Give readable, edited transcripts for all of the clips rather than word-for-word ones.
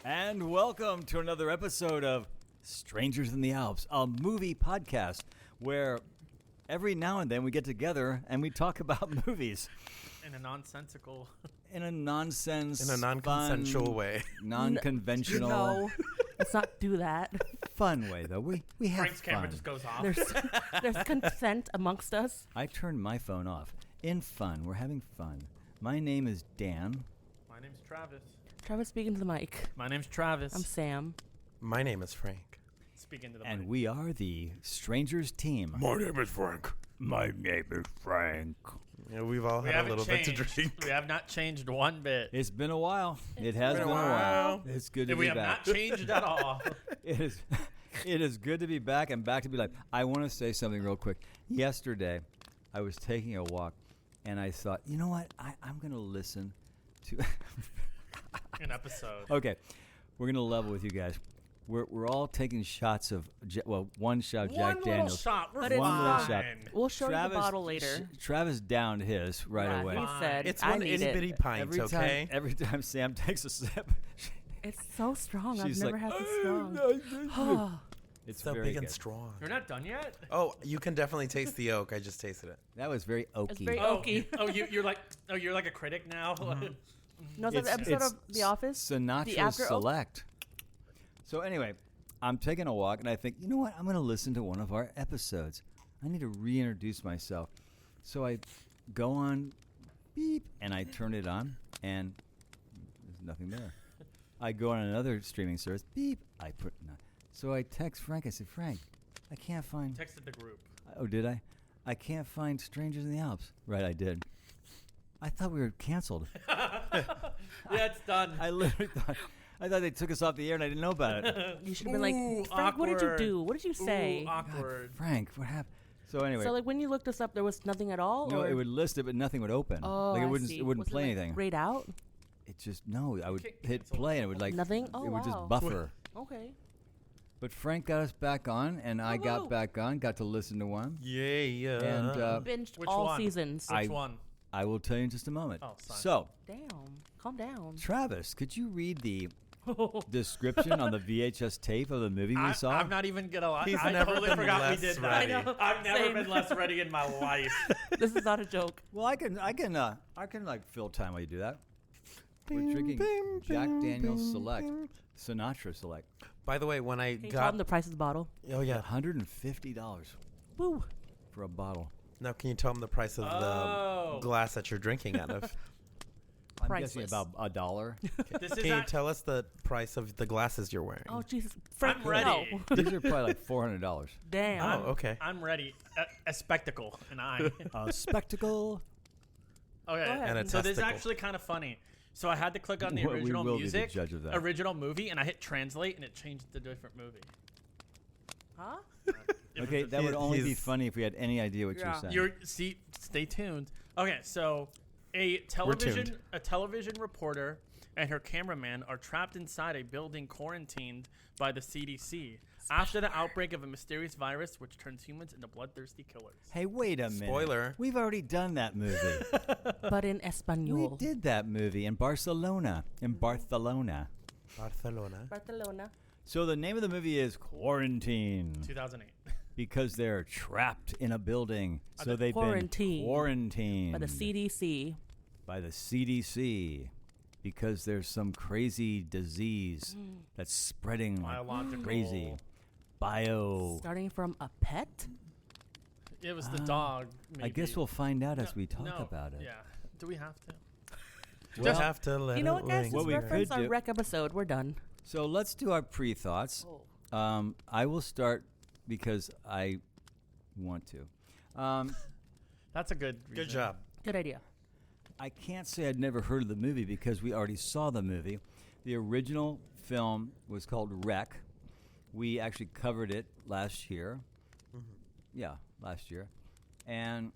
And welcome to another episode of Strangers in the Alps, a movie podcast where every now and then we get together and we talk about movies. In a nonsensical... In a nonsense... In a non-consensual way. Non-conventional... No, let's not do that. Fun way, though. We have Frank's fun. camera just goes off. There's consent amongst us. I turned my phone off. In fun. We're having fun. My name is Dan. My name's Travis. Travis, speaking to the mic. My name's Travis. I'm Sam. My name is Frank. Speaking to the And mic. we are the Strangers team. My name is Frank. My name is Frank. Yeah, we've all We had a haven't little changed. bit to drink. We have not changed one bit. It's been a while. It has been a while. It's good to We be have back. not changed at all. It is good to be back and back to be like. I want to say something real quick. Yesterday, I was taking a walk, and I thought, you know what? I'm going to listen to... An episode. Okay, we're going to level with you guys. We're all taking shots of, one shot of Jack One Daniels. little shot. We're But it's One little fine. shot. We'll show you the bottle later. Travis downed his right Yeah, away. he said, It's I one need itty bitty it. pint, okay? Every time Sam takes a sip, It's so strong. I've she's never like, had this strong. it's So very big and good. strong. We're not done yet? Oh, you can definitely taste the oak. I just tasted it. That was very oaky. It's very Oh, oaky. you're like a critic now? No, it's an episode of The Office. Sinatra The After Select. So anyway, I'm taking a walk and I think, you know what? I'm going to listen to one of our episodes. I need to reintroduce myself. So I go on beep and I turn it on and there's nothing there. I go on another streaming service, beep, I put no. So I text Frank. I said, Frank, I can't find... Texted the group. Oh, did I? I can't find Strangers in the Alps. Right, I did. I thought we were canceled. Yeah, it's done. I literally thought they took us off the air and I didn't know about it. You should have been like, Ooh, Frank, what did you awkward. do? What did you say? Ooh, awkward. Frank, what happened? So anyway, So, like, when you looked us up, there was nothing at all? no, or? it would list it, but nothing would open. Oh, like I it wouldn't, see. it wouldn't Was play like, anything. Grayed out? It just no. I would Can't hit cancel play and it would like Nothing? Oh, it would wow. just buffer. Okay. But Frank got us back on, and I got Woohoo. back on. Got to listen to one, Yeah. and Binged Which all one? seasons. Which I- one? I will tell you in just a moment. Oh, sorry. So, Damn. Calm down. Travis, could you read the description on the VHS tape of the movie we saw? I'm not even gonna lie. He's I never totally been forgot we less did that. ready. I know. I've never Same. been less ready in my life. This is not a joke. Well, I can like fill time while you do that. We're drinking Jack Daniels Select, Sinatra Select, By the way, when I Can you tell got... them the price of the bottle? Oh, yeah. $150 Woo. for a bottle. Now, can you tell them the price of Oh. the glass that you're drinking out of? I'm Priceless. guessing about $1. This is Can you not- tell us the price of the glasses you're wearing? Oh, Jesus. Frank, I'm ready. no. These are probably like $400. Damn. Oh, okay. I'm ready. A spectacle, and I. A spectacle. Okay. ahead. And a So this is testicle. actually kind of funny. So I had to click on the We original will be the music, judge of that. original movie, and I hit translate, and it changed to a different movie. Huh? Okay, that would only be he's- funny if we had any idea what Yeah. you're saying. Stay tuned. Okay, so a television reporter and her cameraman are trapped inside a building quarantined by the CDC after the outbreak of a mysterious virus which turns humans into bloodthirsty killers. Hey, wait a minute. Spoiler. We've already done that movie. But in We Espanol. did that movie in Barcelona. Barcelona. Barcelona. So the name of the movie is Quarantine 2008. because they're trapped in a building. So they've Quarantined. been quarantined By the CDC. by the CDC because there's some crazy disease that's spreading like Biological. crazy. Bio. Starting from a pet? It was the dog. Maybe. I guess we'll find out as we talk No, about it. Yeah. Do we have to? You Well, have to let You know it what, guys? linger. What Let's we reference could our do- rec episode. We're done. So let's do our pre-thoughts. I will start because I want to. That's a good reason. Good job. Good idea. I can't say I'd never heard of the movie because we already saw the movie. The original film was called Wreck. We actually covered it last year. Yeah, last year. And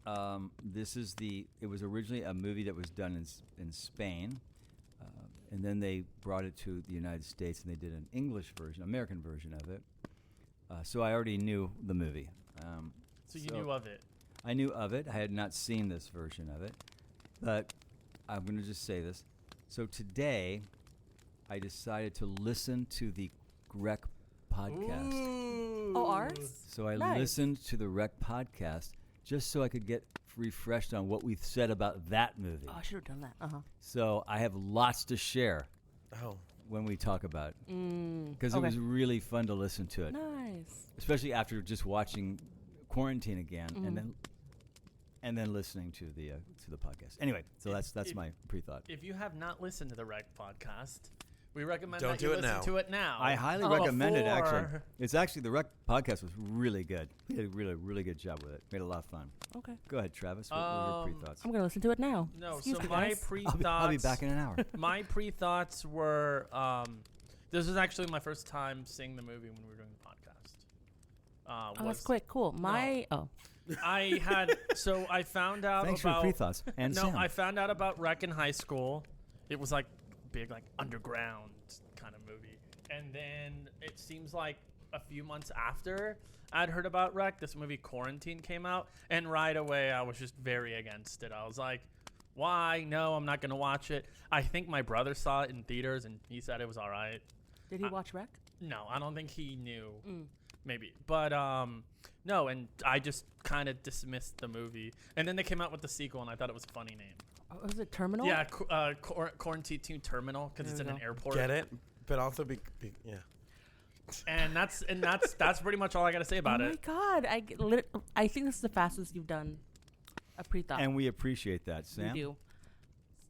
it was originally a movie that was done in Spain. And then they brought it to the United States and they did an English version, American version of it. So I already knew the movie. So you knew of it. I knew of it. I had not seen this version of it. But I'm going to just say this. So today, I decided to listen to the Rec podcast. Ooh. Oh, ours? So I Nice. listened to the Rec podcast just so I could get refreshed on what we've said about that movie. Oh, I should have done that. So I have lots to share Oh. when we talk about it. Because Okay. it was really fun to listen to it. Nice. Especially after just watching Quarantine again and then listening to the podcast. Anyway, so that's my pre-thought. If you have not listened to the Rec podcast, we recommend Don't that do you it listen now. to it now. I highly recommend it, actually. Before- It's actually, the Rec podcast was really good. We did a really good job with it. Made it a lot of fun. Okay. Go ahead, Travis. What were your pre-thoughts? I'm going to listen to it now. No, Excuse so me, my guys. pre-thoughts. I'll be back in an hour. My pre-thoughts were this was actually my first time seeing the movie when we were doing the podcast. Oh, that's quick. Cool. I found out Thanks for about your pre-thoughts. And no, Sam. I found out about Rec in high school. It was like big, like underground kind of movie, and then it seems like a few months after I'd heard about Rec, this movie Quarantine came out, and right away I was just very against it. I was like, why? No, I'm not gonna watch it. I think my brother saw it in theaters, and he said it was all right. Did he watch Rec? No, I don't think he knew. Maybe, but no, and I just kind of dismissed the movie, and then they came out with the sequel, and I thought it was a funny name. Oh, was it Terminal? Yeah, Quarantine 2 Terminal, because it's There in we an go. airport. Get it? But also yeah. And that's pretty much all I got to say about oh it. my God. I think this is the fastest you've done a pre-thought. And we appreciate that, Sam. We do.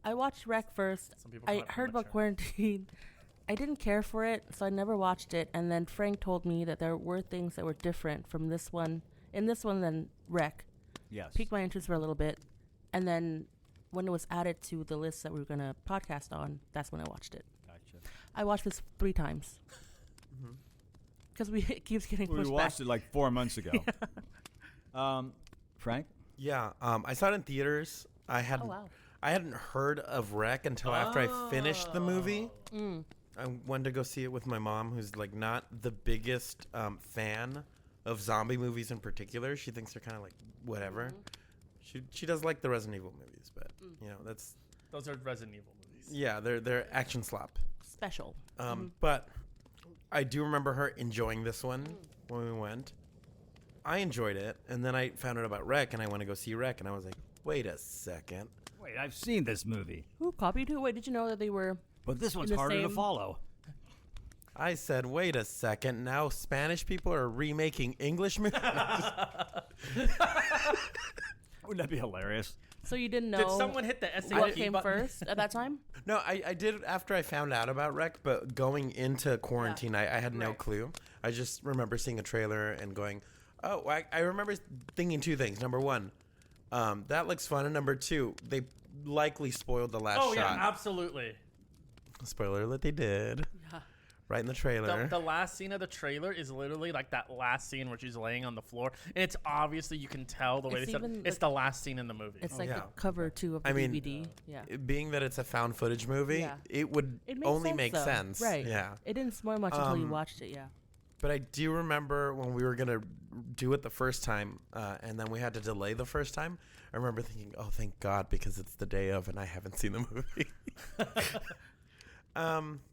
I watched Rec first. Some people I call it heard about premature. Quarantine. I didn't care for it, so I never watched it. And then Frank told me that there were things that were different from this one, in this one than Rec. Yes. Piqued my interest for a little bit. And then when it was added to the list that we were going to podcast on, that's when I watched it. Gotcha. I watched this 3 times. Because it keeps getting pushed We watched back. it like 4 months ago. Frank? Yeah. I saw it in theaters. I Oh, wow. hadn't heard of Rec until after I finished the movie. I went to go see it with my mom, who's like not the biggest fan of zombie movies in particular. She thinks they're kind of like whatever. She does like the Resident Evil movies, but you know Those are Resident Evil movies. yeah, they're action slop. Special. But I do remember her enjoying this one when we went. I enjoyed it, and then I found out about Rec, and I went to go see Rec, and I was like, wait a second. Wait, I've seen this movie. Who copied who? Wait, did you know that they were... But this one's the harder to same- follow. I said, wait a second. Now Spanish people are remaking English movies. Wouldn't that be hilarious? So you didn't know Did someone hit the SAT what came button? first at that time? No, I did after I found out about Rec, but going into quarantine, I had no Right. clue. I just remember seeing a trailer and going, oh, I remember thinking 2 things. Number 1, that looks fun. And number 2, they likely spoiled the last Oh yeah, shot. absolutely. Spoiler alert, they did. Yeah. Right in the trailer. The last scene of the trailer is literally like that last scene where she's laying on the floor, and it's obviously you can tell the way It's they said even it's the- the last scene in the movie. It's like yeah. the cover, too, of the I mean, DVD. Yeah. Being that it's a found footage movie, Yeah. it would It makes only sense, make though. sense. Right. Yeah. It didn't spoil much until you watched it, yeah. But I do remember when we were going to do it the first time, and then we had to delay the first time. I remember thinking, oh, thank God, because it's the day of and I haven't seen the movie.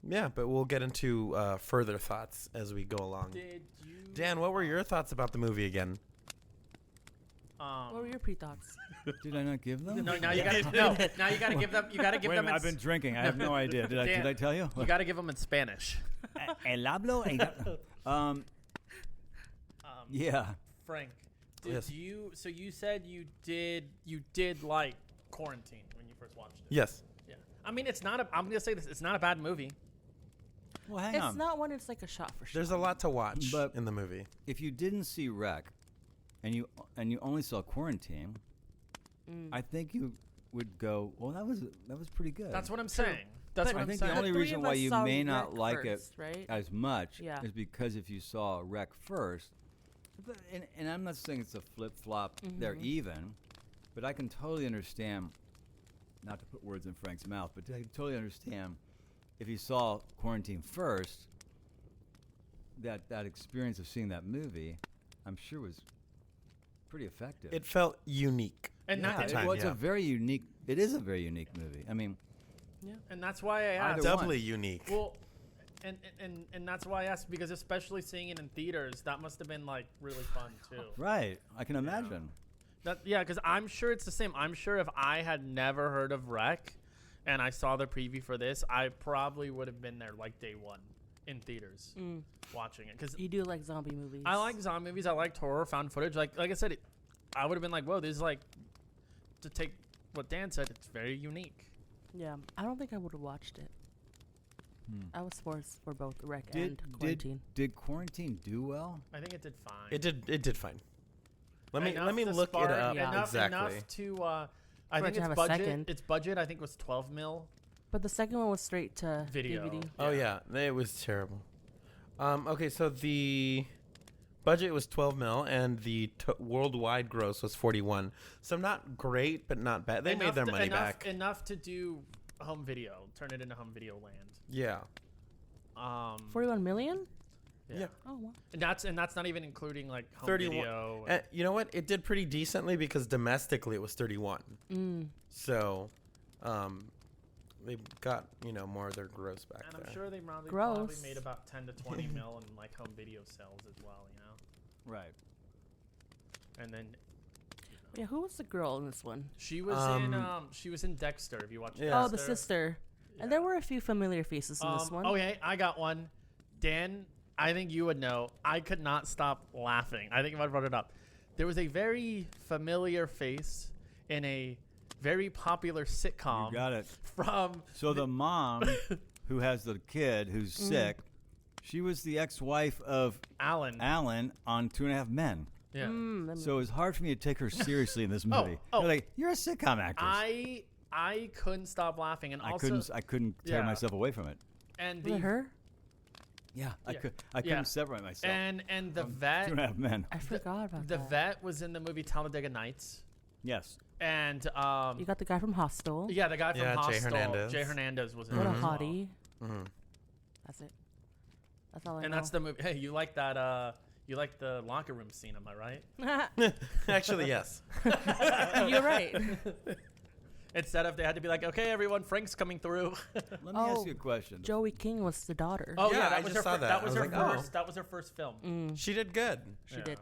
Yeah, but we'll get into further thoughts as we go along. Did you? Dan, what were your thoughts about the movie again? What were your pre-thoughts? Did I not give them? No, now you got Now you got to give them. You got to give Wait a them. minute, I've been drinking. I have no idea. Did Dan, I tell you? You got to give them in Spanish. El hablo. Yeah. Frank, did Yes. you? So you said you did like Quarantine when you first watched it. Yes. Yeah. I mean, it's not. I'm gonna say this. It's not a bad movie. Well, hang It's on. not one, it's like a shot for shot. There's a lot to watch But- in the movie. If you didn't see Rec, and you only saw Quarantine, I think you would go, well, that was pretty good. That's what I'm saying. That's But what I I'm think saying. the only three reason of why us you saw may not Rec like first, it right? as much Yeah. is because if you saw Rec first, and I'm not saying it's a flip-flop, they're even, but I can totally understand, not to put words in Frank's mouth, but I can totally understand if you saw Quarantine first, that experience of seeing that movie, I'm sure was pretty effective. It felt unique. And yeah, not the time, well, it's yeah. a very unique. It is a very unique movie. I mean, Yeah. And that's why I asked. Either one. Doubly unique. Well, and that's why I asked, because especially seeing it in theaters, that must have been like really fun too. Right. I can imagine. Because I'm sure it's the same. I'm sure if I had never heard of Rec and I saw the preview for this, I probably would have been there like day one in theaters watching it. Because You do like zombie movies. I like zombie movies. I liked horror, found footage. Like I said, I would have been like, whoa, this is like, to take what Dan said, it's very unique. Yeah. I don't think I would have watched it. I was forced for both Rec Did and Quarantine. did Quarantine do well? I think it did fine. It did fine. Let me Enough to look spark- it up enough, exactly. Enough to, I For it think to its have a budget. second. Its budget, I think, was 12 mil. But the second one was straight to Video. DVD. Oh yeah, it was terrible. Okay, so the budget was 12 mil, and the worldwide gross was 41. So not great, but not bad. They made their money back. Enough to do home video, turn it into home video land. Yeah. 41 million? Yeah. Oh, wow. And that's not even including like home 31. video. And you know what? It did pretty decently because domestically it was 31. So, they got more of their gross back and there. I'm sure they probably Gross. made about 10 to 20 mil in like home video sales as well, Right. And then Yeah, who was the girl in this one? she was in Dexter. If you watch Yeah. Dexter. Oh, the sister. And there were a few familiar faces in this one. Okay, I got one. Dan, I think you would know. I could not stop laughing. I think if I brought it up, there was a very familiar face in a very popular sitcom. You got it. From So the mom who has the kid who's sick, she was the ex-wife of Alan. on 2.5 Men. Yeah. So it was hard for me to take her seriously in this movie. oh. They're like, you're a sitcom actress. I couldn't stop laughing, and also I couldn't tear Yeah. myself away from it. and Was it her? Yeah, I Yeah. couldn't Yeah. separate myself. and the from vet 2.5 Men. I forgot about the that. vet was in the movie Talladega Nights, Yes. and You got the guy from Hostel. yeah, the guy from Yeah, Jay Hostel, Hernandez. Jay Hernandez was in What it a as well. hottie. Mhm. That's it. That's all I And know. that's the movie. Hey, you like that? You like the locker room scene? Am I right? Actually, yes. You're right. Instead of they had to be like, okay, everyone, Frank's coming through. Let me ask you a question. Joey King was the daughter. Oh Yeah, yeah, I that was just her. saw that. That I was was her like, oh. first. That was her first film. She did good. She Yeah. did.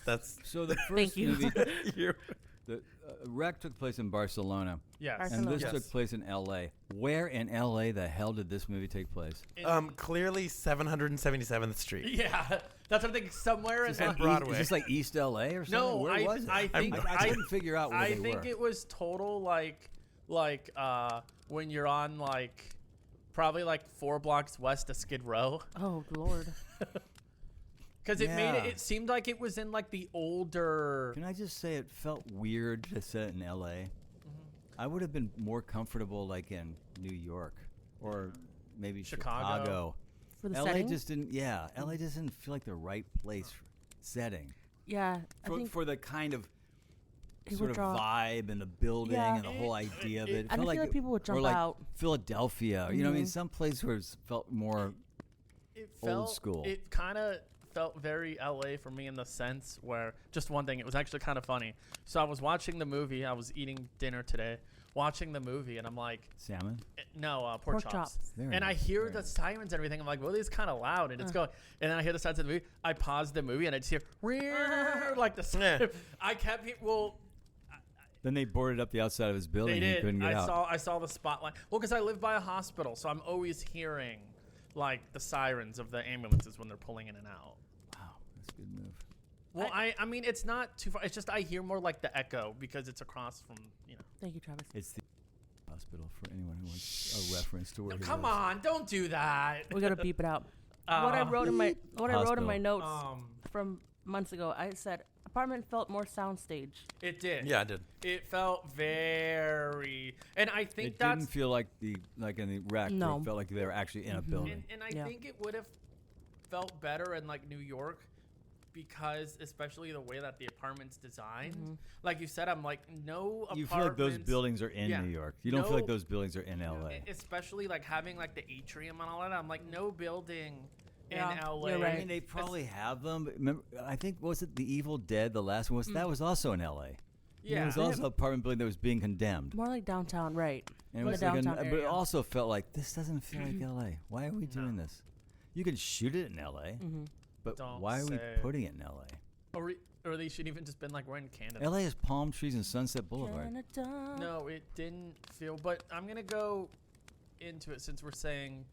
That's So the Thank first you. movie, you. the Wreck took place in Barcelona, Yes. and this Yes. took place in L.A. Where in L.A. the hell did this movie take place? Clearly 777th Street. Yeah, that's what I'm thinking. Somewhere in Is this Broadway. Is this like East L.A. or something? No, Where was it? I think I couldn't figure out where I they think were. it was total like when you're on like probably like 4 blocks west of Skid Row, Oh, Lord. because it made Yeah. it seemed like it was in like the older. Can I just say it felt weird to set it in L.A.? I would have been more comfortable like in New York or maybe Chicago. For the LA setting? just didn't. Yeah, LA just didn't feel like the right place for setting Yeah. I think for the kind of it sort would of draw. vibe and the building Yeah. and the whole idea of it. It I felt feel like people would or jump like out. Philadelphia. You know what I mean? Some place where it felt more. It Old felt, school. It kind of felt very LA for me in the sense where just one thing. It was actually kind of funny. So I was watching the movie. I was eating dinner today, watching the movie, and I'm like, Salmon. no, pork chops. chops. Very And I nice, hear very the nice. sirens and everything. I'm like, well, this is kind of loud, and it's going. And then I hear the sides of the movie. I paused the movie, and I just hear like the siren. I kept Then they boarded up the outside of his building. They and he did. couldn't get out. I saw the spotlight. Well, because I live by a hospital, so I'm always hearing like the sirens of the ambulances when they're pulling in and out. Wow, that's a good move. Well, I mean, it's not too far. It's just I hear more like the echo because it's across from, you know. Thank you, Travis. It's the hospital for anyone who wants a reference to where he Come lives. on, don't do that. We gotta beep it out. What I wrote in my Hospital. notes Um, from months ago, I said apartment felt more soundstage. it did. Yeah, I did. It felt very, and I think It that's didn't feel like in the wreck. where No. It felt like they were actually in a building. And I Yeah. think it would have felt better in like New York because especially the way that the apartment's designed. Like you said, I'm like no apartments. You feel like those buildings are in Yeah. New York. You don't feel like No- those buildings are in LA. Especially like having like the atrium and all that. I'm like no building Yeah, in LA. you're I right. mean, they probably have them. But remember, I think was it The Evil Dead? The last one was that was also in LA. Yeah. It was also an apartment building that was being condemned. More like downtown, right? And it The was like downtown but it area. also felt like this doesn't feel like L.A. Why are we doing this? You could shoot it in L.A., but Don't why are we say. putting it in L.A.? Or they should even just been like, we're in Canada. L.A. has palm trees and Sunset Boulevard. Canada. No, it didn't feel. But I'm gonna go into it since we're saying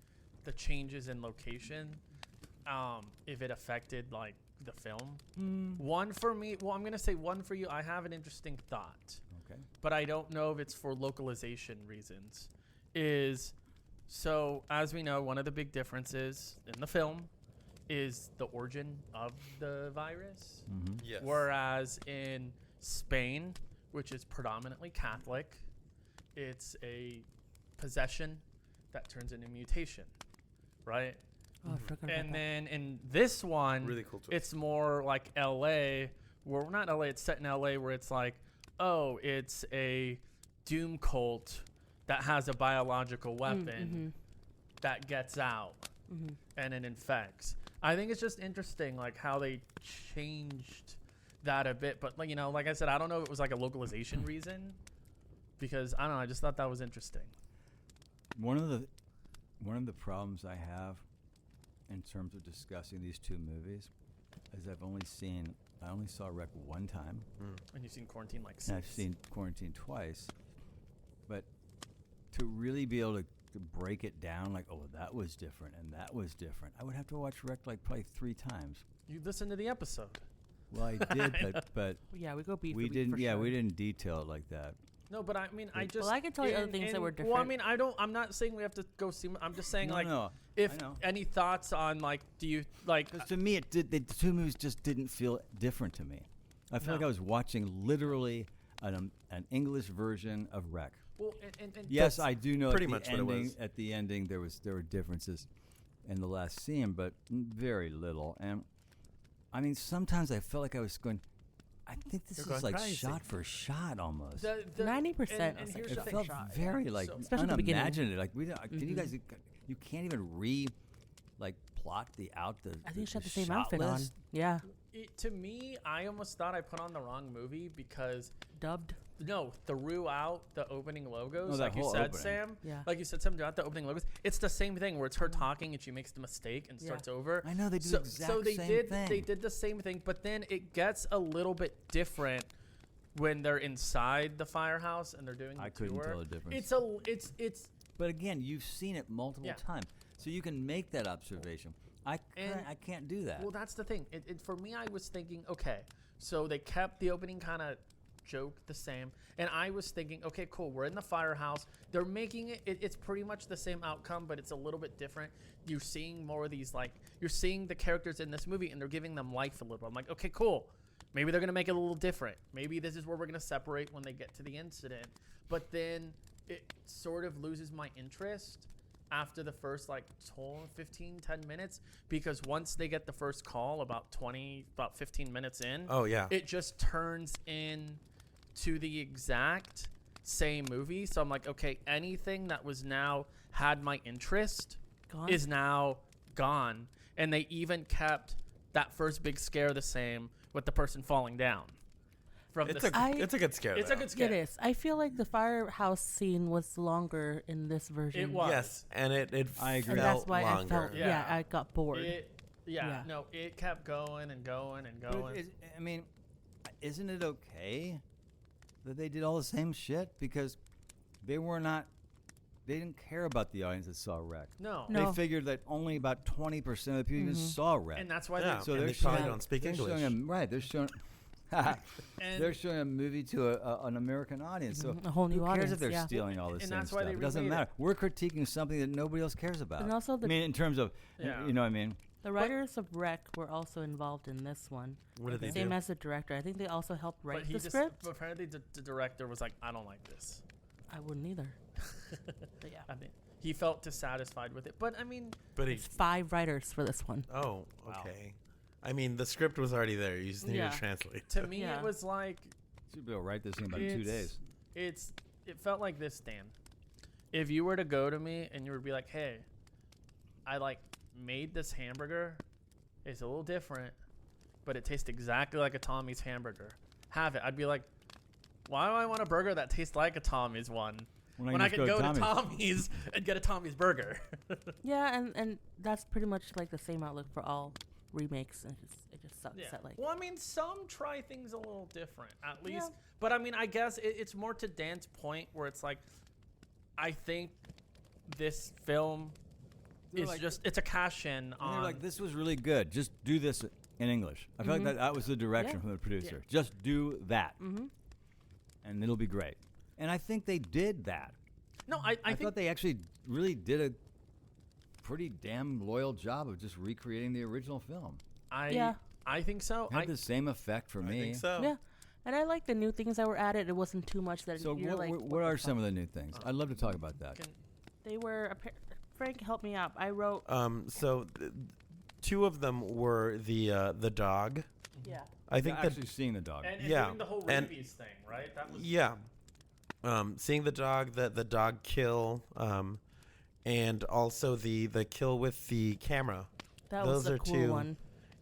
the changes in location. If it affected like the film. One for me. Well, I'm gonna say one for you. I have an interesting thought. Okay. But I don't know if it's for localization reasons. So as we know, one of the big differences in the film is the origin of the virus. Yes. Whereas in Spain, which is predominantly Catholic, it's a possession that turns into mutation, right? Oh, I forgot about And that. then in this one, Really cool twist. it's more like LA, where not LA, it's set in LA where it's like, oh, it's a doom cult that has a biological weapon that gets out and it infects. I think it's just interesting, like how they changed that a bit. But like, you know, like I said, I don't know if it was like a localization reason, because I don't know. I just thought that was interesting. One of the problems I have in terms of discussing these two movies is I only saw Rec one time. And you've seen Quarantine like And I've six. seen Quarantine twice. But to really be able to break it down, like, oh, that was different and that was different, I would have to watch Rec like probably 3 times. You listened to the episode. Well, I did, but Yeah, we go beat we for beat didn't. for Yeah, sure. we didn't detail it like that. No, but I mean, I Well, just. I can tell you other things that were Well, I different. mean, I'm not saying we have to go see. I'm just saying, No, like, no, if I know. any thoughts on, like, do you like? 'Cause to me, the two movies just didn't feel different to me. I feel like No. I was watching literally an English version of Rec. Well, and Yes, That's I do know pretty at the much what it ending, was. at the ending there were differences in the last scene, but very little. And I mean, sometimes I felt like I was going, I think this You're is going like crazy. shot for shot almost. 90% And is here's like the It thing. felt shot, very like So- Especially at the beginning. unimaginative. Like we don't, can you guys, you can't even plot the I think you shot the same shot outfit on. list. Yeah, To me, I almost thought I put on the wrong movie because dubbed. threw out the opening logos, Oh, that like you whole said, opening. Sam. Yeah. Like you said, Sam, throughout the opening logos, it's the same thing where it's her talking and she makes the mistake and Yeah. starts over. I know they do so, the exact so they same did thing. they did the same thing, but then it gets a little bit different when they're inside the firehouse and they're doing the I couldn't tour. tell the difference. It's But again, you've seen it multiple Yeah. times, so you can make that observation. I can't do that. well, that's the thing. For me, I was thinking, okay, so they kept the opening kind of joke the same, and I was thinking, okay, cool, we're in the firehouse. They're making it's pretty much the same outcome, but it's a little bit different. You're seeing more of these, like, you're seeing the characters in this movie, and they're giving them life a little bit. I'm like, okay, cool. Maybe they're going to make it a little different. Maybe this is where we're going to separate when they get to the incident. But then it sort of loses my interest after the first, like, 10 minutes, because once they get the first call about 15 minutes in, Oh, yeah. it just turns in to the exact same movie. So I'm like, okay, anything that was now had my interest Gone? is now gone. And they even kept that first big scare the same with the person falling down. From It's the a good scare. it's though. a good scare. It is. I feel like the firehouse scene was longer in this version. It was. Yes, and it I agree. And felt that's why longer. I felt, Yeah. I got bored. Yeah, Yeah. no, it kept going and going and But going. I mean, isn't it okay that they did all the same shit? Because they didn't care about the audience that saw Rec. No. No. They figured that only about 20% of the people just saw Rec. And that's why Yeah. so and they're they probably showing, don't speak they're English. Showing they're showing. And- they're showing a movie to an American audience. So A whole new who cares audience, if they're yeah. stealing all the And same that's why stuff? they It doesn't remade matter. We're critiquing something that nobody else cares about. And also I mean, in terms of, Yeah. you know what I mean? The writers of Rec were also involved in this one. What did they Same do? as the director. I think they also helped write but he the just, script. apparently the director was like, I don't like this. I wouldn't either. But yeah. I think he felt dissatisfied with it. But I mean, But he. It's 5 writers for this one. Oh, okay. I mean, the script was already there. You just need Yeah. to translate. to me, Yeah. it was like, Should be able to write this in about 2 It's- days. it felt like this, Dan. If you were to go to me and you would be like, hey, I like made this hamburger. It's a little different, but it tastes exactly like a Tommy's hamburger. Have it. I'd be like, Why do I want a burger that tastes like a Tommy's one? When I just can go to Tommy's and get a Tommy's burger. Yeah, and that's pretty much like the same outlook for all remakes. And it just sucks that like. Well, I mean, some try things a little different, at least. Yeah. But I mean, I guess it's more to Dan's point where it's like, I think this film is like- it's a cash in And on. they're like, this was really good. Just do this in English. I feel like that was the direction Yeah. from the producer. Just do that. And it'll be great. And I think they did that. No, I I think thought they actually really did a pretty damn loyal job of just recreating the original film. I think so. It had the same effect for me. I think so. Yeah, and I like the new things that were added. It wasn't too much that So you're like. what are some of the new things? I'd love to talk about that. They were. Frank, help me out. I wrote. So two of them were the dog. Yeah. I think that actually seeing the dog. and yeah, doing the whole and- rabies thing, right? That was yeah. Seeing the dog, the dog kill, and also the kill with the camera. That Those was a are cool two. one.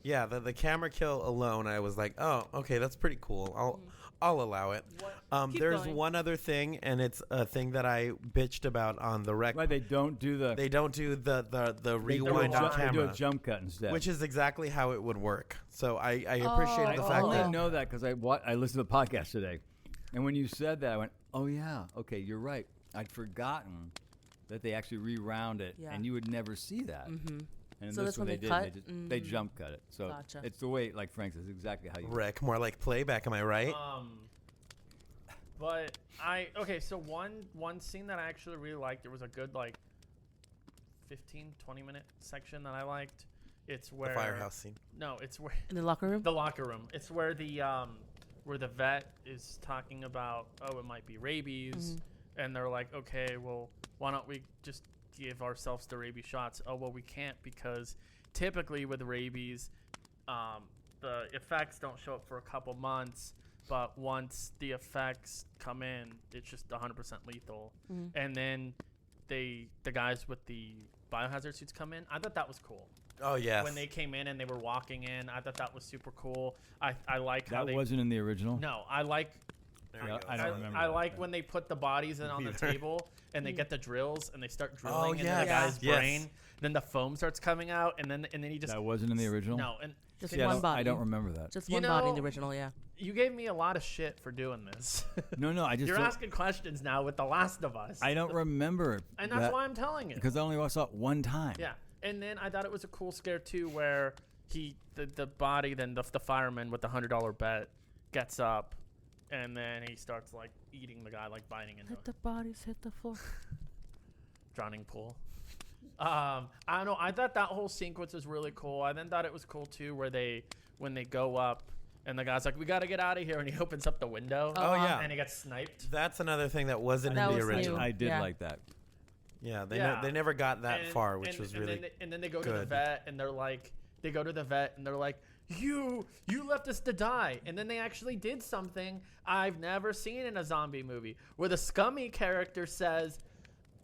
Yeah, the camera kill alone, I was like, oh, okay, that's pretty cool. I'll allow it. Keep There's going. one other thing, and it's a thing that I bitched about on the rec. Why they don't do the They don't do the rewind rewind. on They do a camera, jump cut instead. which is exactly how it would work. So I appreciated the I fact only that know that because I listened to the podcast today, and when you said that, I went, "Oh yeah, okay, you're right. I'd forgotten that they actually rewound it, Yeah. and you would never see that." Mm-hmm. And So this this one one they they did. cut? They jump cut it, so Gotcha. it's the way, like Frank says, exactly how you. Rick, more like playback. Am I right? But so one scene that I actually really liked, there was a good like 15-20 minute section that I liked. It's where The firehouse scene. No, it's where In the locker room. the locker room. It's where the vet is talking about, oh, it might be rabies, and they're like, okay, well, why don't we just give ourselves the rabies shots? Oh, well, we can't because typically with rabies, the effects don't show up for a couple months, but once the effects come in, it's just 100% lethal. And then the guys with the biohazard suits come in. I thought that was cool. Oh yes. When they came in and they were walking in, I thought that was super cool. I like how That they. wasn't in the original. No, I like. There you Yeah, go. I don't remember. I that, like but- when they put the bodies in on the Neither. table and they get the drills and they start Oh, drilling into yes. the guy's Yes. brain. Then the foam starts coming out and then he just That wasn't in the original. no and Just See, I one don't- body. I don't remember that. Just You one body in the know- original. Yeah. you gave me a lot of shit for doing this. No, I just You're don't, asking questions now with The Last of Us. I don't remember. and that's why I'm telling you. because I only saw it one time. Yeah, and then I thought it was a cool scare too, where the body, then the fireman with the $100 bet gets up, and then he starts like eating the guy, like biting into Let the bodies hit the floor. drowning pool. I don't know. I thought that whole sequence was really cool. I then thought it was cool too, where when they go up. And the guy's like, we got to get out of here. And he opens up the window. Oh, yeah. And he gets sniped. That's another thing that wasn't That in the was new. original. I did Yeah. like that. Yeah, Yeah. they never got that And- far, which and- was and really then they go to the good. vet, and they're like, you left us to die. And then they actually did something I've never seen in a zombie movie, where the scummy character says,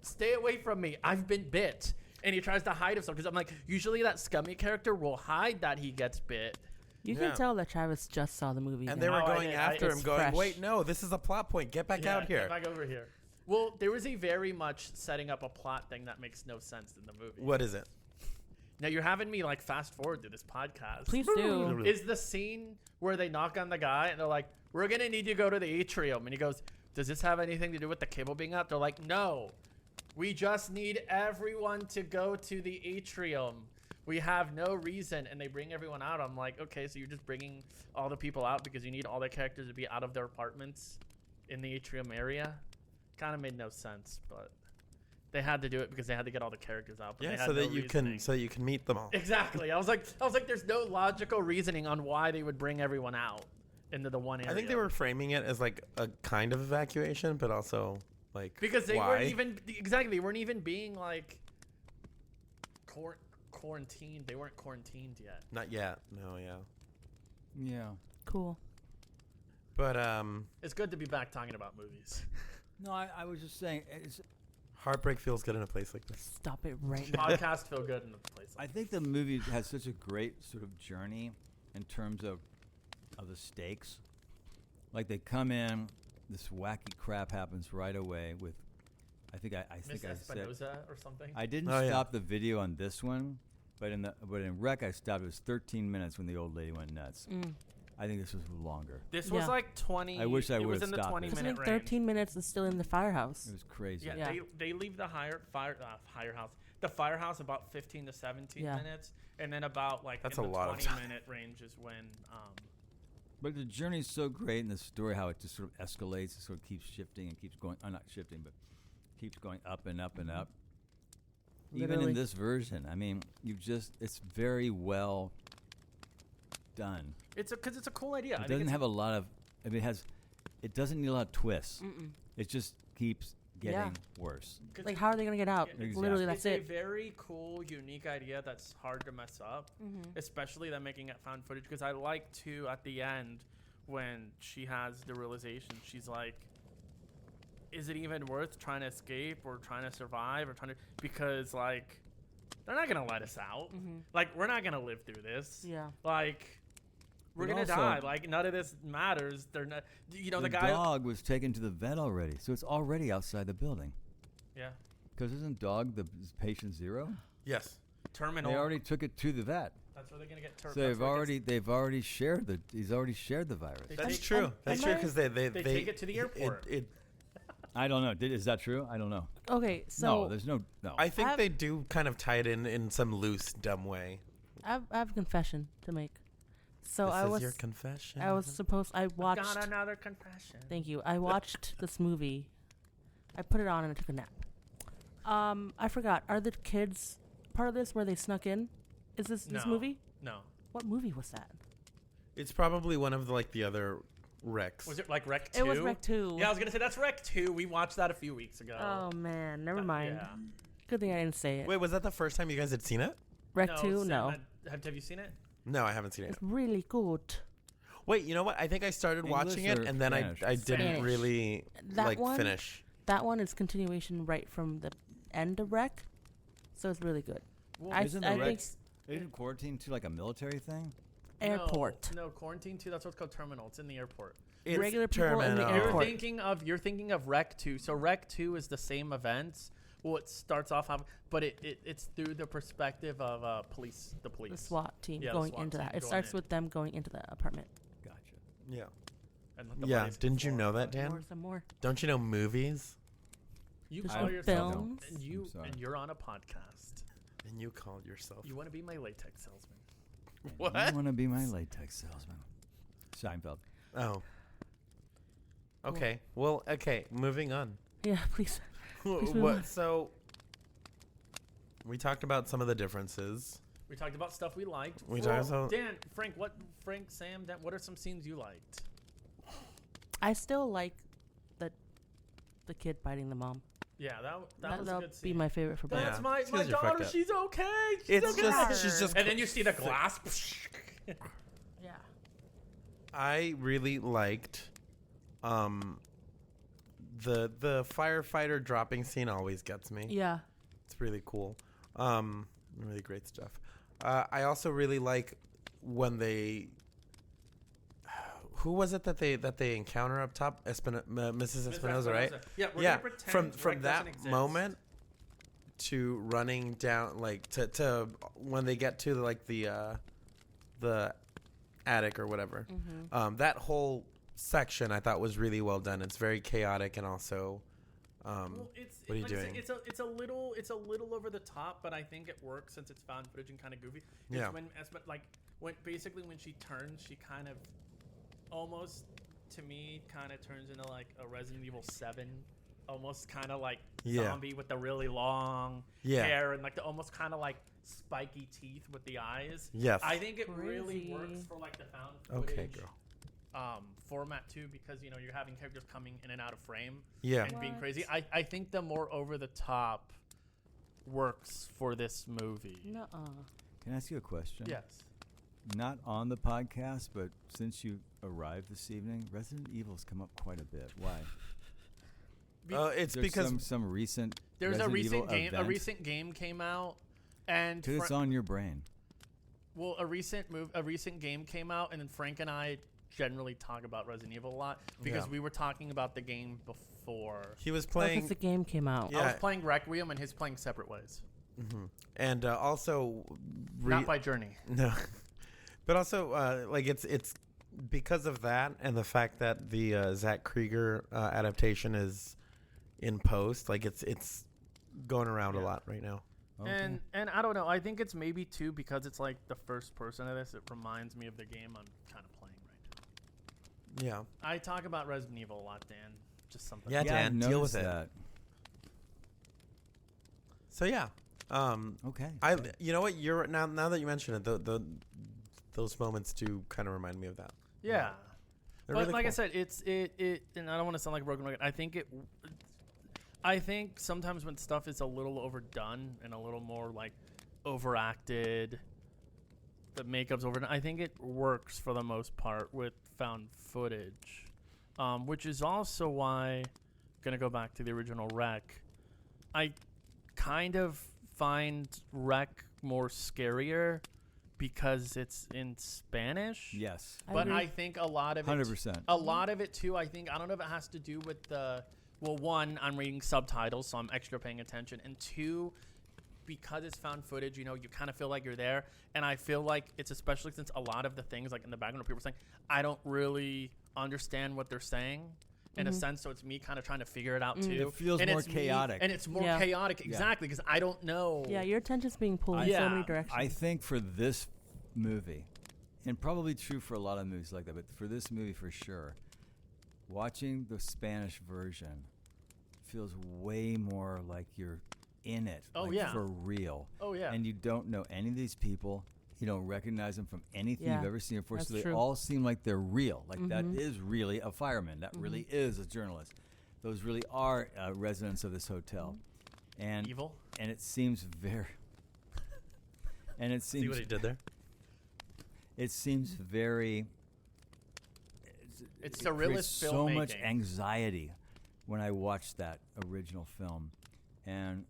stay away from me. I've been bit. And he tries to hide himself. Because I'm like, usually that scummy character will hide that he gets bit. You Yeah. can tell that Travis just saw the movie. And then. they were Oh, I going did. after It's him, going, fresh. wait, no, this is a plot point. Get back out here. Get back over here. Well, there was a very much setting up a plot thing that makes no sense in the movie. What is it? Now you're having me like fast forward through this podcast. Please do. Is the scene where they knock on the guy and they're like, we're going to need you to go to the atrium. And he goes, does this have anything to do with the cable being out? They're like, no, we just need everyone to go to the atrium. We have no reason. And they bring everyone out. I'm like, okay, so you're just bringing all the people out because you need all the characters to be out of their apartments in the atrium area? Kind of made no sense, but they had to do it because they had to get all the characters out. But they Yeah, had so no that you can meet them all. Exactly. I was like, there's no logical reasoning on why they would bring everyone out into the one area. I think they were framing it as like a kind of evacuation, but also like because they why? weren't even They weren't even being like quarantined. They weren't quarantined yet. Not yet. No, yeah. Yeah. Cool. But It's good to be back talking about movies. No, I was just saying. heartbreak feels good in a place like this. Stop it right now. Podcasts feel good in a place. I think the movie has such a great sort of journey in terms of the stakes. Like they come in this wacky crap happens right away with. I think I Miss said Espinosa or something. I didn't stop the video on this one, but in Rec I stopped. It was 13 minutes when the old lady went nuts. I think this was longer. This was like 20. I wish I would have It was in the stopped 20 this. minute like range. 13 minutes is still in the firehouse. It was crazy. Yeah, Yeah. They leave the firehouse about 15 to 17 minutes, and then about like That's in a the lot of 20 time. minute range is when. But the journey's so great in the story, how it just sort of escalates, it sort of keeps shifting and keeps going. Not shifting, but keeps going up and up and up. Even Literally. in this version, I mean, it's very well done. Because it's a cool idea. It doesn't have a lot of. I mean, it doesn't need a lot of twists. It just keeps getting worse. Like, how are they gonna get out? Yeah, Literally, that's it's it. a very cool, unique idea that's hard to mess up, especially them making it found footage. Because I like to at the end when she has the realization, she's like, "Is it even worth trying to escape or trying to survive or trying to?" Because like, they're not gonna let us out. Like, we're not gonna live through this. Yeah. Like. We're But gonna also- die. Like, none of this matters. They're not. You know, the the guy. dog was taken to the vet already, so it's already outside the building. Yeah. Because isn't dog the patient zero? Yes. Terminal. They already took it to the vet. That's where they're gonna get. So they've already shared the. He's already shared the virus. They That's take- true. That's true because they take it to the airport. I don't know. Is that true? I don't know. Okay, so No, there's no. I think they do kind of tie it in some loose, dumb way. I have a confession to make. So This I is was your confession. I watched. Got another confession. Thank you. I watched this movie. I put it on and I took a nap. I forgot. Are the kids part of this where they snuck in? Is this movie? No. What movie was that? It's probably one of the other Recs. Was it like Rec 2? It was Rec 2. Yeah, I was gonna say that's Rec 2. We watched that a few weeks ago. Oh man, never mind. Yeah. Good thing I didn't say it. Wait, was that the first time you guys had seen it? Rec 2? Sam, No. Have you seen it? No, I haven't seen it. It's really good. Wait, you know what? I think I started English watching it or and then Spanish? I didn't Spanish. really That one? finish. That one is continuation right from the end of Rec, so it's really good. Well, Isn't the I Rec think isn't quarantine to like a military thing? airport. No, Quarantine 2. That's what's called Terminal. It's in the airport. It's Regular people in the Terminal. airport. You're thinking of Rec 2. So Rec 2 is the same events. Well, it starts off, but it's through the perspective of the police. The SWAT team Yeah, the going SWAT into team that. It going starts in. with them going into the apartment. Gotcha. Yeah. And the Yeah. buddies Didn't you before. know that, Dan? Some more. Don't you know movies? You There's call no yourself films. I'm sorry. and you're on a podcast. And you called yourself. You want to be my latex salesman? What? I want to be my latex salesman. Seinfeld. Oh. Okay. Well, okay. Moving on. Yeah, please. move on. What? So we talked about some of the differences. We talked about stuff we liked. We talked about- Dan, Frank, Sam, Dan, what are some scenes you liked? I still like the kid biting the mom. Yeah, that was a That'll good be scene. my favorite for both. That's Yeah, my it's 'cause you're daughter. fucked up. She's okay. It's okay. just she's just. And then you see the glass. Yeah. I really liked, the firefighter dropping scene always gets me. Yeah. It's really cool. Really great stuff. I also really like when they. Who was it that they encounter up top? Mrs. Espinosa, right? Yeah, we're Yeah. gonna pretend From Rec that doesn't exist. moment to running down, like to when they get to like the attic or whatever. That whole section I thought was really well done. It's very chaotic and also. Well, What are you like I said, doing? it's a little over the top, but I think it works since it's found footage and kind of goofy. It's Yeah. when she turns, she kind of almost to me kind of turns into like a Resident Evil 7, almost kind of like zombie with the really long hair and like the almost kind of like spiky teeth with the eyes. Yes. I think it really Crazy. works for like the found footage. Okay, girl. Format too, because you're having characters coming in and out of frame Yeah. and being What? crazy. I think the more over the top works for this movie. Nuh-uh. Can I ask you a question? Yes. Not on the podcast, but since you arrived this evening, Resident Evil's come up quite a bit. Why? It's There's because some recent. There's a Resident recent Evil game. A event? recent game came out, and 'Cause it's on your brain. well, a recent game came out, and then Frank and I generally talk about Resident Evil a lot because we were talking about the game before. He was Because playing. the game came out. Yeah. I was playing Requiem and he's playing Separate Ways. And also. Not by Journey. No. But also, like, it's because of that and the fact that the Zach Krieger adaptation is in post, like, it's going around a lot right now. Okay. And I don't know. I think it's maybe too because it's like the first person of this. It reminds me of the game I'm kind of playing right now. Yeah. I talk about Resident Evil a lot, Dan. Just something. Yeah, Dan, I've deal with noticed it. that. So yeah. Okay. You know what? You're now that you mention it, those moments do kind of remind me of that. Yeah. They're But really like I cool. said, it and I don't want to sound like a broken record. I think sometimes when stuff is a little overdone and a little more like overacted, the makeup's overdone. I think it works for the most part with found footage, which is also why, gonna go back to the original Rec, I kind of find Rec more scarier because it's in Spanish. Yes. But agree. I think a lot of it 100%. a lot of it too, I don't know if it has to do with well, one, I'm reading subtitles, so I'm extra paying attention. And two, because it's found footage, you kind of feel like you're there. And I feel like it's especially since a lot of the things like in the background people are saying, I don't really understand what they're saying in a sense. So it's me kind of trying to figure it out too. It feels and more it's chaotic. and it's more Yeah. chaotic, exactly, because I don't know. Yeah, your attention's being pulled in Yeah. so many directions. I think for this movie, and probably true for a lot of movies like that, but for this movie for sure, watching the Spanish version feels way more like you're in it. Oh, like yeah. For real. Oh, yeah. And you don't know any of these people. You don't recognize them from anything Yeah, you've ever seen before. that's So they true. all seem like they're real. Like that is really a fireman. That really is a journalist. Those really are residents of this hotel. And Evil. And it seems very. And it seems. See what he did there? It seems very. It's it creates surrealist so much filmmaking. anxiety when I watched that original film, and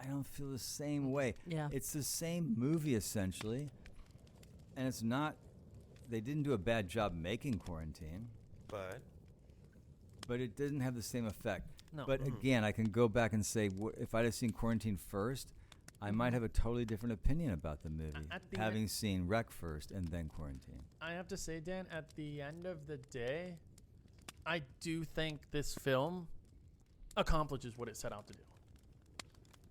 I don't feel the same way. Yeah. It's the same movie essentially, and it's not. They didn't do a bad job making Quarantine, but it didn't have the same effect. No. But again, I can go back and say, if I'd have seen Quarantine first, I might have a totally different opinion about the movie, At the having end- seen Rec first and then Quarantine. I have to say, Dan, at the end of the day, I do think this film accomplishes what it set out to do.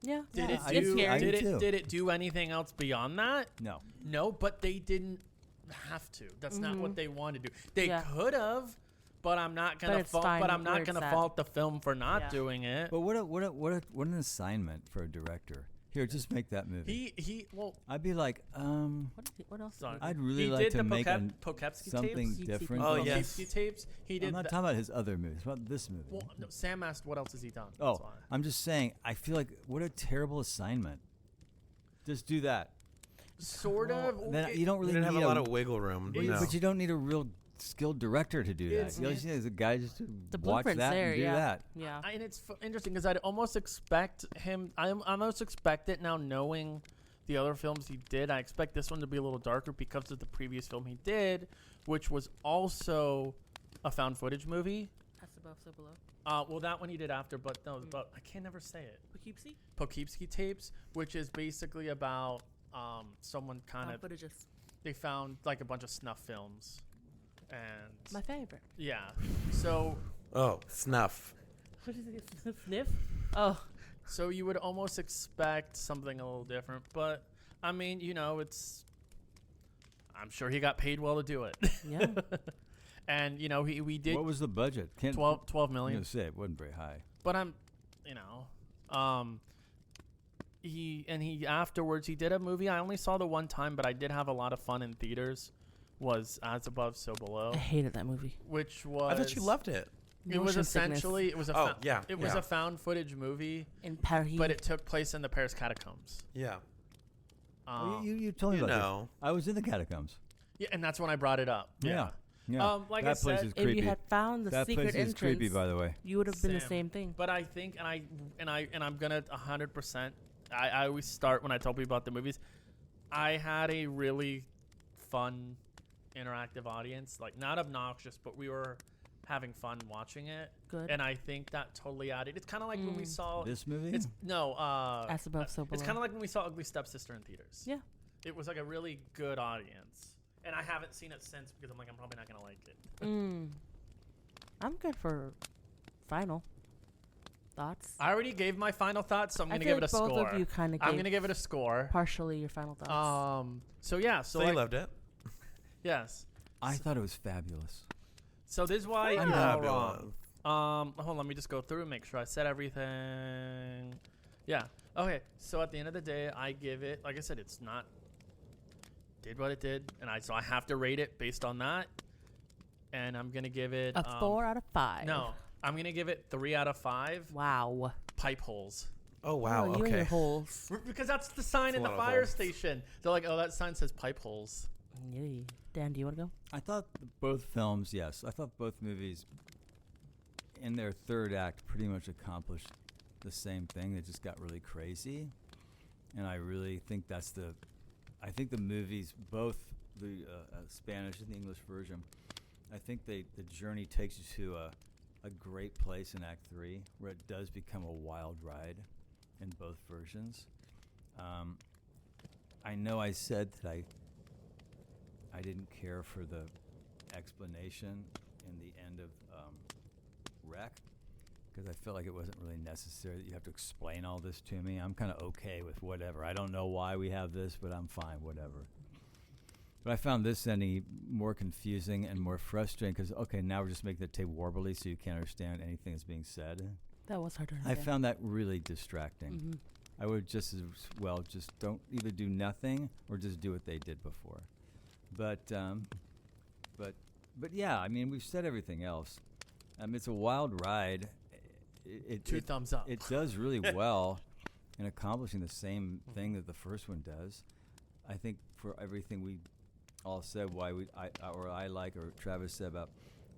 Yeah. Did yeah. it I do? do- I do Did too. it? Did it do anything else beyond that? No. No, but they didn't have to. That's not what they wanted to do. They Yeah. could have, but I'm not But gonna it's fault. fine But I'm where not it's gonna at. fault the film for not Yeah. doing it. But what an assignment for a director. Here, just make that movie. Well, I'd be like, What else? sorry. I'd really he like did to the make Poughkeepsie something tapes. different. Oh, from yes. this. Poughkeepsie tapes. He did. I'm not the- talking about his other movies. About this movie. well, no, Sam asked what else has he done. Oh, That's why. I'm just saying. I feel like what a terrible assignment. Just do that. Sort of. Then it- you don't We really didn't have need a lot of wiggle room. But, No. but you don't need a real skilled director to do that. It's- You know, just need a guy just to The watch blueprint's that there. and do yeah. that. Yeah. And it's interesting because I'd almost expect him. I almost expect it now, knowing the other films he did. I expect this one to be a little darker because of the previous film he did, which was also a found footage movie. That's above, so below. Well, that one he did after, but no, but I can never say it. Poughkeepsie? Poughkeepsie tapes, which is basically about someone kind of Footages. they found like a bunch of snuff films, and My favorite. yeah, so. Oh, snuff. What is it? Sniff? Oh. So you would almost expect something a little different, but I mean, I'm sure he got paid well to do it. Yeah. And we did What was the budget? 12 You million. know, say it wasn't very high. But he afterwards he did a movie. I only saw the one time, but I did have a lot of fun in theaters. Was As Above, So Below, I hated that movie. which was I thought you loved it. It was Motion sickness. essentially it was a Oh, yeah, it was yeah. a found footage movie, In Paris. but it took place in the Paris catacombs. Yeah. Oh, you told me You about know. this. I was in the catacombs. Yeah, and that's when I brought it up. Yeah. Like that I place said, is if creepy. you had found the that secret place is entrance, creepy, by the way. you would have been the Sam. same thing. But I think, and I'm gonna 100%. I always start when I tell people about the movies. I had a really fun interactive audience, like not obnoxious, but we were having fun watching it. Good. And I think that totally added. It's kind of like when we saw This movie? It's no. As above, so below. It's kind of like when we saw Ugly Stepsister in theaters. Yeah. It was like a really good audience, and I haven't seen it since because I'm like I'm probably not gonna like it. I'm good for final thoughts. I already gave my final thoughts, so I'm I gonna feel give it a like both score. of you kind of I'm gave gonna give it a score. partially your final thoughts. So yeah. So So you like, loved it? yes. I thought it was fabulous. So this is why I'm you're all fabulous. wrong. Hold on, let me just go through and make sure I said everything. Yeah. Okay. So at the end of the day, I give it. Like I said, it's not. Did what it did, and so I have to rate it based on that. And I'm gonna give it a 4 out of 5. No, I'm gonna give it 3 out of 5. Wow. Pipe holes. Oh wow. Oh, you and your Okay. holes. Because that's the sign That's in a the lot of fire holes. station. They're like, oh, that sign says pipe holes. Yay. Dan, do you want to go? I thought both films, yes. I thought both movies in their third act pretty much accomplished the same thing. They just got really crazy. And I really think I think the movies, both the Spanish and the English version, I think the journey takes you to a great place in Act 3 where it does become a wild ride in both versions. I know I said that I didn't care for the explanation in the end of Wreck because I felt like it wasn't really necessary that you have to explain all this to me. I'm kind of okay with whatever. I don't know why we have this, but I'm fine, whatever. But I found this ending more confusing and more frustrating because, okay, now we're just making the tape warbly so you can't understand anything that's being said. That was hard to I understand. found that really distracting. Mm-hmm. I would just as well just don't either do nothing or just do what they did before. But yeah, I mean, we've said everything else. It's a wild ride. Two thumbs up. It does really well in accomplishing the same thing that the first one does. I think for everything we all said, I like, or Travis said about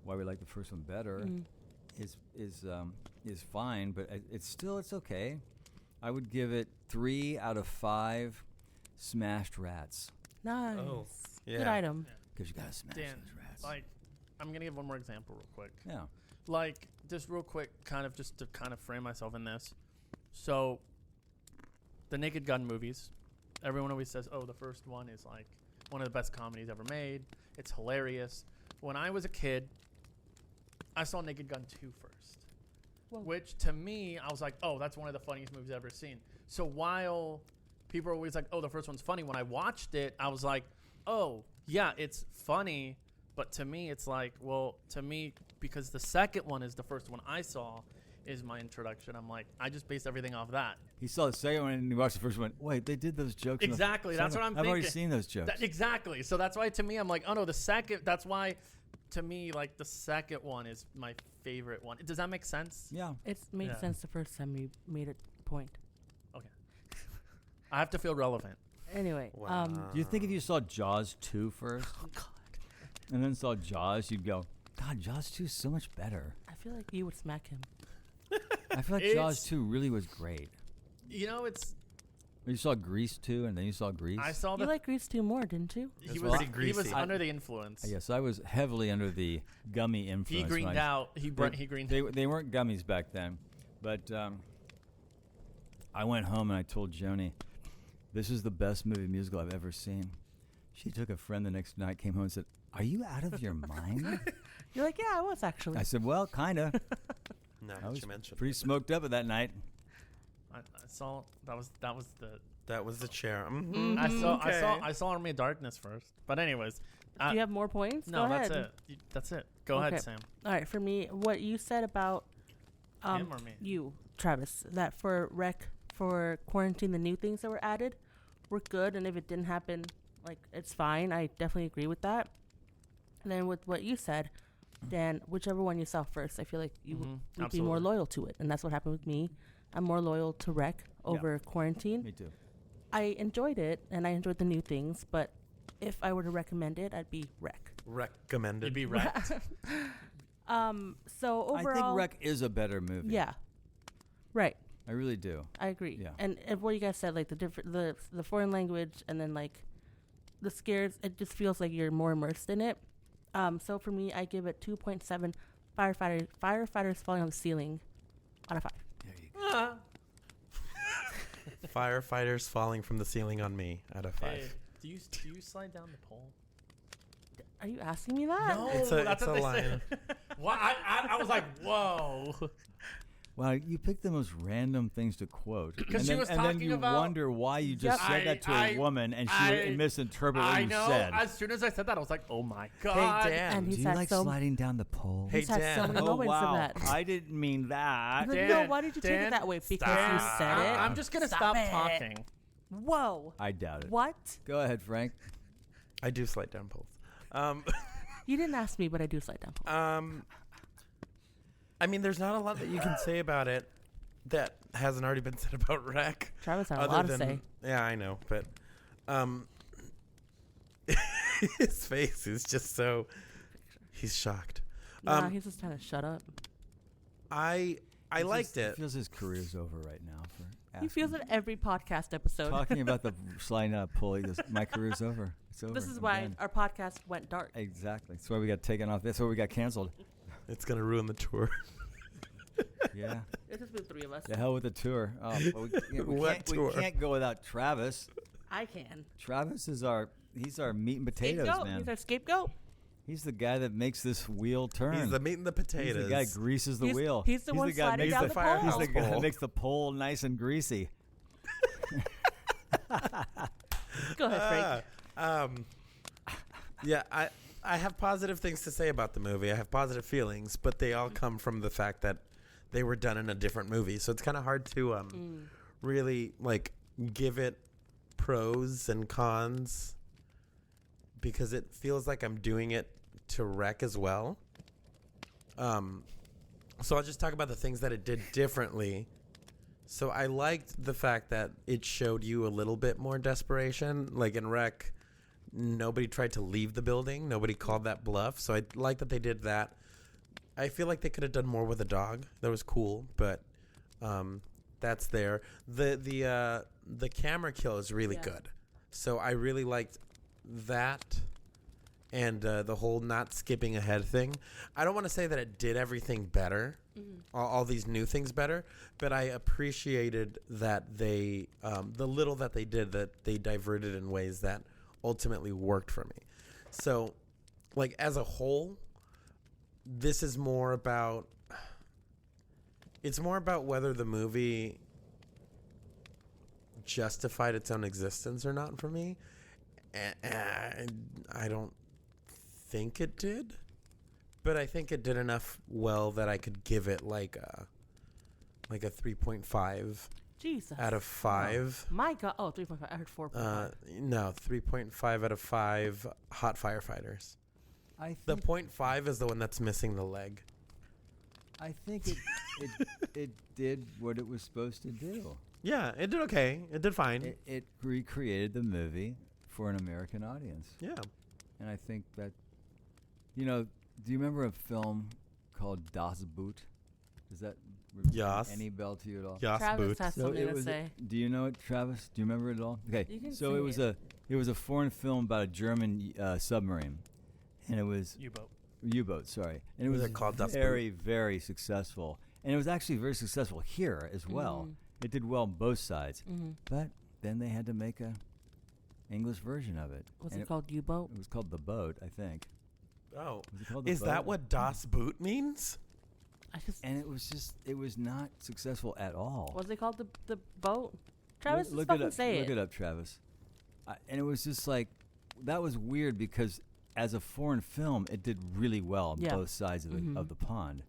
why we like the first one better, is fine. But it's okay. I would give it 3 out of 5 smashed rats. Nice. Oh, Good yeah. item. Because you gotta smash Dan, those rats. like, I'm gonna give one more example real quick. Yeah. Like, just real quick, just to frame myself in this. So, the Naked Gun movies, everyone always says, oh, the first one is like one of the best comedies ever made. It's hilarious. When I was a kid, I saw Naked Gun 2 first. Whoa. Which, to me, I was like, oh, that's one of the funniest movies I've ever seen. So while people are always like, oh, the first one's funny, when I watched it, I was like, oh, yeah, it's funny. But to me, it's like, well, to me, because the second one is the first one I saw, is my introduction. I'm like, I just based everything off that. He saw the second one and he watched the first one. Wait, they did those jokes. Exactly. That's what I'm thinking. I've already seen those jokes. Exactly. So that's why, to me, I'm like, oh, no, the second. That's why, to me, like, the second one is my favorite one. Does that make sense? Yeah. It made sense the first time you made a point. Okay. I have to feel relevant. Anyway, Wow. Do you think if you saw Jaws 2 first oh God, and then saw Jaws, you'd go, God, Jaws 2 is so much better. I feel like you would smack him. I feel like Jaws 2 really was great. You know, You saw Grease 2 and then you saw Grease. I saw You the. like Grease 2 more, didn't you? He That's was, pretty he was greasy. under the influence. Yes, I was heavily under the gummy influence. He when greened I- out. He greened. They weren't gummies back then, but I went home and I told Joni, this is the best movie musical I've ever seen. She took a friend the next night, came home and said, are you out of your mind? You're like, yeah, I was actually. I said, well, kind of. Now I that was you mentioned pretty it. smoked up at that night. I saw that was the. That was the chair. I saw Army of Darkness first. But anyways, Do you have more points? no, Go that's ahead. it. That's it. Go Okay. ahead, Sam. All right, for me, what you said about Him or me? you, Travis, that for for quarantine, the new things that were added were good, and if it didn't happen, like, it's fine. I definitely agree with that. And then with what you said, Dan, whichever one you saw first, I feel like you would be more Absolutely. loyal to it, and that's what happened with me. I'm more loyal to Rec over quarantine. Me too. I enjoyed it, and I enjoyed the new things, but if I were to recommend it, I'd be Rec. Recommended. You'd be wrecked. So overall, I think Wreck is a better movie. yeah, right. I really do. I agree. Yeah. And what you guys said, like the foreign language, and then like the scares, it just feels like you're more immersed in it. So for me, I give it 2.7 firefighters falling on the ceiling out of 5. There you go. Firefighters falling from the ceiling on me out of 5. Hey, do you slide down the pole? Are you asking me that? No, It's that's a what they line. said. What? I was like, whoa. Wow, you picked the most random things to quote. Because and she was then talking you about. wonder why you just Yep. said that to a woman and she would misinterpret what I you know. said. As soon as I said that, I was like, oh my God. Dan. And Do he's you had like so sliding down the pole? Hey, he's had so Dan. many Oh, moments wow. of that. I didn't mean that. He's like, Dan, no, why did you take Dan, it that way? Because stop. you said it. I'm just going to Stop stop it. talking. Whoa. I doubt it. What? Go ahead, Frank. I do slide down poles. You didn't ask me, but I do slide down. I mean, there's not a lot that you can say about it that hasn't already been said about Wreck. Travis had a lot to say. Yeah, I know, but his face is just so. He's shocked. Nah, he's just trying to shut up. I liked He it. feels his career's over right now. For He feels it every podcast episode. talking about the sliding down a pole. He goes, my career's over. It's over. This is I'm why done." our podcast went dark. Exactly. That's why we got taken off. That's why we got canceled. It's gonna ruin the tour. Yeah. It's just been 3 of us. The hell with the tour. Oh, but What tour? We can't go without Travis. I can. Travis is he's our meat and potatoes, Scapegoat. man. He's our scapegoat. He's the guy that makes this wheel turn. He's the meat and the He's potatoes. the guy that greases the wheel. He's the one guy that sliding makes down the the fire pole. He's the guy pole. that makes the pole nice and greasy. Go ahead, Frank. Yeah, I have positive things to say about the movie. I have positive feelings, but they all come from the fact that they were done in a different movie. So it's kind of hard to really like give it pros and cons because it feels like I'm doing it to Wreck as well. So I'll just talk about the things that it did differently. So I liked the fact that it showed you a little bit more desperation. Like in Wreck, nobody tried to leave the building. Nobody called that bluff. So I like that they did that. I feel like they could have done more with a dog. That was cool, but that's there. The camera kill is really good. So I really liked that. And the whole not skipping ahead thing. I don't want to say that it did everything better, all these new things better, but I appreciated that they, the little that they did, that they diverted in ways that ultimately worked for me. So, like, as a whole, this is more about, it's more about whether the movie justified its own existence or not for me. And I don't think it did, but I think it did enough well that I could give it like a 3.5 Jesus. out of 5. My God. Oh, 3.5. I heard 4.5. No, 3.5 out of 5 hot firefighters. I The think, 0.5 is the one that's missing the leg. I think it did what it was supposed to do. Yeah, it did okay. It did fine. It recreated the movie for an American audience. Yeah. And I think that, do you remember a film called Das Boot? Does that ring Yes. any bell to you at all? Yas Travis Boots. has something to say. Do you know it, Travis? Do you remember it at all? Okay, You can so say it was a foreign film about a German submarine, and it was U-boat. U-boat. Sorry, and it Was was it called Das very very successful, and it was actually very successful here as well. It did well on both sides, but then they had to make a English version of it. Was and it called U-boat? It was called The Boat, I think. Oh. Was it called The Is Boat? that what Das Boot means? I just. And it was not successful at all. Was it called the boat? Travis, look just fucking it up. say Look it up, Travis. And it was just like, that was weird because as a foreign film, it did really well on both sides of the pond.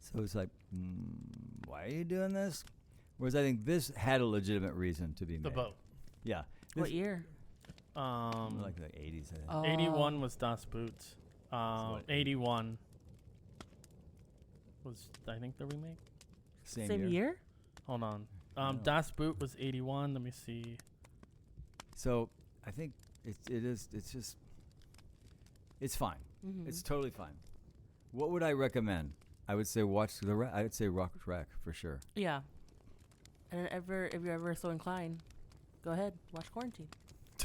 So it's like, why are you doing this? Whereas I think this had a legitimate reason to be made. The boat. Yeah. What year? Like the 80s, I think. Oh. 81 was Das Boots. 81 was, I think, the remake. Same year? Hold on. know. Das Boot was 81. Let me see. So I think it's fine. It's totally fine. What would I recommend? I would say watch I would say Rock Wreck for sure. Yeah. And if you're ever so inclined, go ahead, watch Quarantine.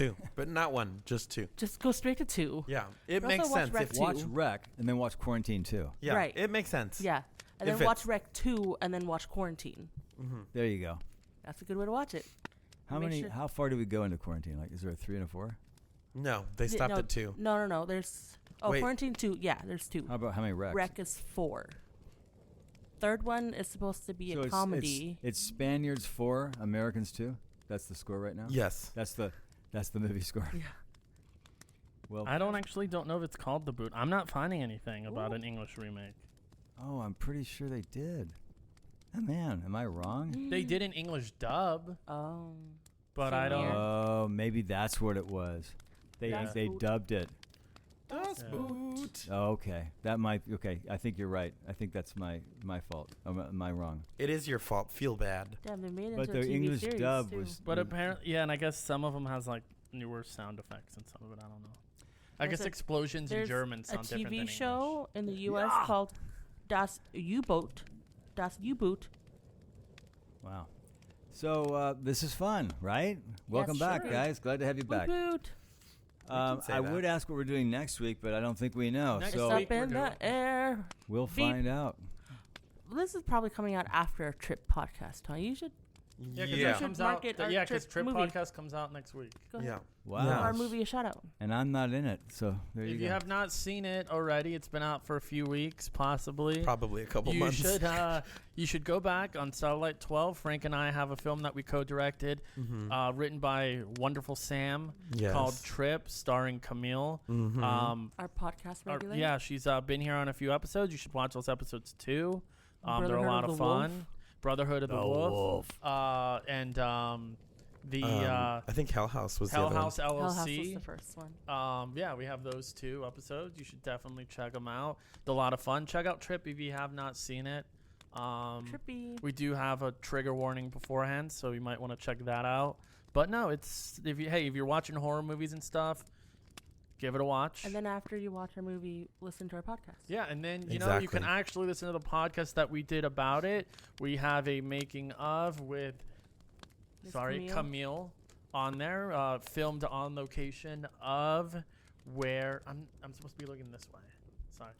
2, but not 1, just 2. Just go straight to 2. Yeah, it But makes also watch sense. Rec If 2. Watch Rec and then watch Quarantine 2. Yeah, Right. it makes sense. Yeah. And If then watch it's- Rec 2 and then watch Quarantine. There you go. That's a good way to watch it. How far do we go into quarantine? Like, is there a 3 and a 4? No, they stopped No, at 2. No. There's Wait. Quarantine 2. Yeah, there's 2. How about how many Recs? Rec is 4. Third one is supposed to be So a comedy. It's Spaniards 4, Americans 2. That's the score right now. Yes. That's the movie score. Yeah. Well, I don't know if it's called The Boot. I'm not finding anything about an English remake. oh, I'm pretty sure they did. Oh man, am I wrong? They did an English dub, Oh. but Same I don't. here. Oh, maybe that's what it was. They Das they Boot. dubbed it. Das Yeah. Boot. Oh, okay. That might. Okay, I think you're right. I think that's my fault. Am I wrong? It is your fault. Feel bad. Damn, they made it But into a the TV English series dub too. was. But apparently, yeah, and I guess some of them has like newer sound effects and some of it I don't know. I There's guess a- explosions in There's German a sound different than TV English. show in the U.S. called Das U-Boot. Das U-Boot. Wow. So this is fun, right? Welcome back, sure. guys. Glad to have you back. Boot. say I that. would ask what we're doing next week, but I don't think we know. Next so It's week up we're in doing- the air. we'll Beep. find out. This is probably coming out after a Trip podcast, huh? You should Yeah, because Yeah. that comes should out. market our Yeah, because Trip Trip movie. podcast comes out next week. go ahead. Yeah. Wow. Yeah. Our movie a shout out. And I'm not in it, so there you If go. you have not seen it already, it's been out for a few weeks, possibly. Probably a couple You months. should you should go back on Satellite 12. Frank and I have a film that we co-directed, written by wonderful Sam, Yes. called Trip, starring Camille. Mhm. Our podcast regular. Yeah, she's been here on a few episodes. You should watch those episodes too. They're a Brotherhood lot of of the fun. Wolf. Brotherhood of the Wolf. And the I think Hell House was Hell the other House one. Hell House was LLC. the first one. Yeah, we have those 2 episodes. You should definitely check them out. They're a lot of fun. Check out Trip if you have not seen it. Trippy. We do have a trigger warning beforehand, so you might want to check that out. But no, it's if you're watching horror movies and stuff, give it a watch. And then after you watch our movie, listen to our podcast. Yeah, and then you know you can Exactly. actually listen to the podcast that we did about it. We have a making of with Miss Camille on there, filmed on location of where I'm supposed to be looking this way. Sorry,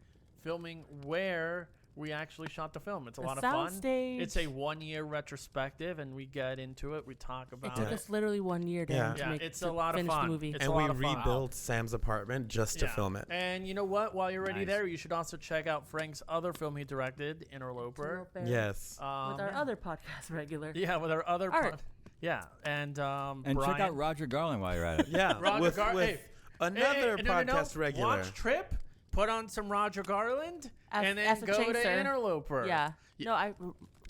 filming where we actually shot the film. It's a The lot of fun. soundstage. It's a 1-year retrospective, and we get into it. We talk It about took it. us literally 1 year to, Yeah. to Yeah, make it's to a lot of finish fun. the movie. It's And a we lot of fun. rebuilt Sam's apartment just to film it. And you know what? While you're already Nice. there, you should also check out Frank's other film he directed, Interloper. Yes. With our Yeah. other podcast regular. Yeah, with our other Art. yeah, and and Brian. check out Roger Garland while you're at it. Yeah. Roger with Gar- with hey, another no, podcast regular. Watch Trip, put on some Roger Garland, As- and then as a go to chaser. Interloper. Yeah. No,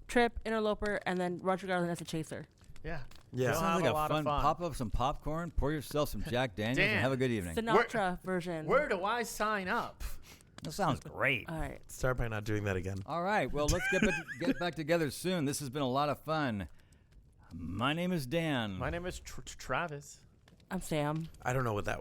Trip, Interloper, and then Roger Garland as a chaser. Yeah. Yeah. We'll Sounds have like a a lot of fun. fun. Pop up some popcorn, pour yourself some Jack Daniels, Dan. and have a good evening. Sinatra version. Where do I sign up? That sounds great. All right. Start by not doing that again. All right. Well, let's get back together soon. This has been a lot of fun. My name is Dan. My name is Travis. I'm Sam. I don't know what that